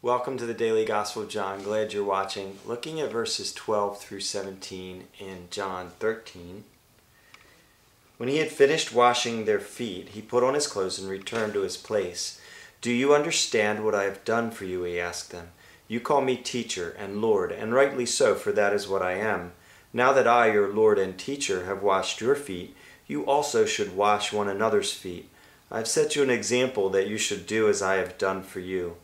Welcome to the Daily Gospel of John. Glad you're watching. Looking at verses 12 through 17 in John 13. When he had finished washing their feet, he put on his clothes and returned to his place. "Do you understand what I have done for you?" he asked them. "You call me teacher and Lord, and rightly so, for that is what I am. Now that I, your Lord and teacher, have washed your feet, you also should wash one another's feet. I have set you an example that you should do as I have done for you.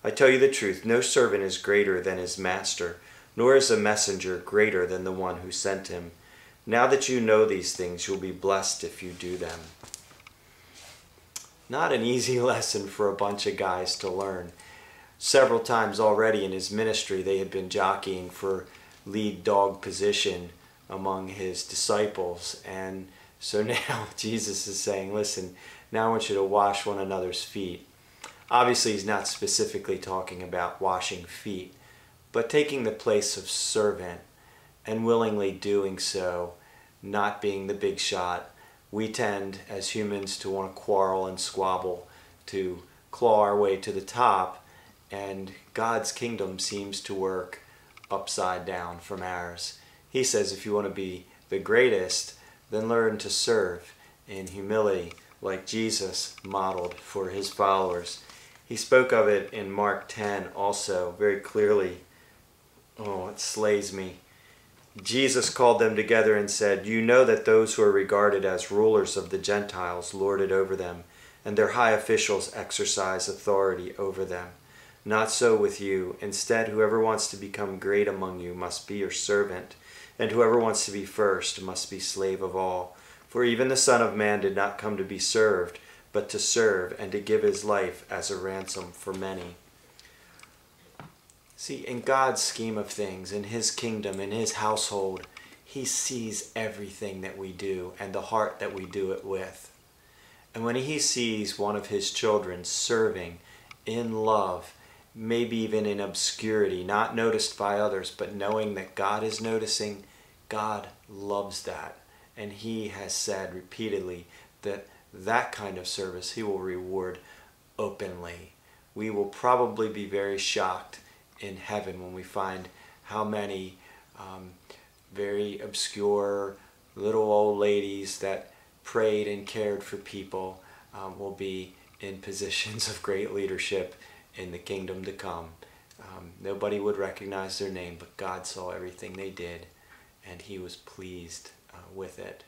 I tell you the truth, no servant is greater than his master, nor is a messenger greater than the one who sent him. Now that you know these things, you'll be blessed if you do them." Not an easy lesson for a bunch of guys to learn. Several times already in his ministry, they had been jockeying for lead dog position among his disciples. And so now Jesus is saying, listen, now I want you to wash one another's feet. Obviously, he's not specifically talking about washing feet, but taking the place of servant and willingly doing so, not being the big shot. We tend, as humans, to want to quarrel and squabble, to claw our way to the top, and God's kingdom seems to work upside down from ours. He says if you want to be the greatest, then learn to serve in humility like Jesus modeled for his followers. He spoke of it in Mark 10 also very clearly. Oh, it slays me. Jesus called them together and said, "You know that those who are regarded as rulers of the Gentiles lord it over them, and their high officials exercise authority over them. Not so with you. Instead, whoever wants to become great among you must be your servant, and whoever wants to be first must be slave of all. For even the Son of Man did not come to be served, but to serve and to give his life as a ransom for many." See, in God's scheme of things, in his kingdom, in his household, he sees everything that we do and the heart that we do it with. And when he sees one of his children serving in love, maybe even in obscurity, not noticed by others, but knowing that God is noticing, God loves that. And he has said repeatedly that that kind of service he will reward openly. We will probably be very shocked in heaven when we find how many very obscure little old ladies that prayed and cared for people will be in positions of great leadership in the kingdom to come. Nobody would recognize their name, but God saw everything they did, and he was pleased with it.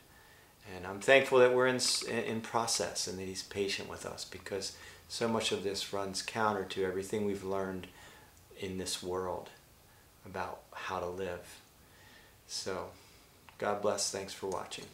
And I'm thankful that we're in process and that he's patient with us, because so much of this runs counter to everything we've learned in this world about how to live. So, God bless. Thanks for watching.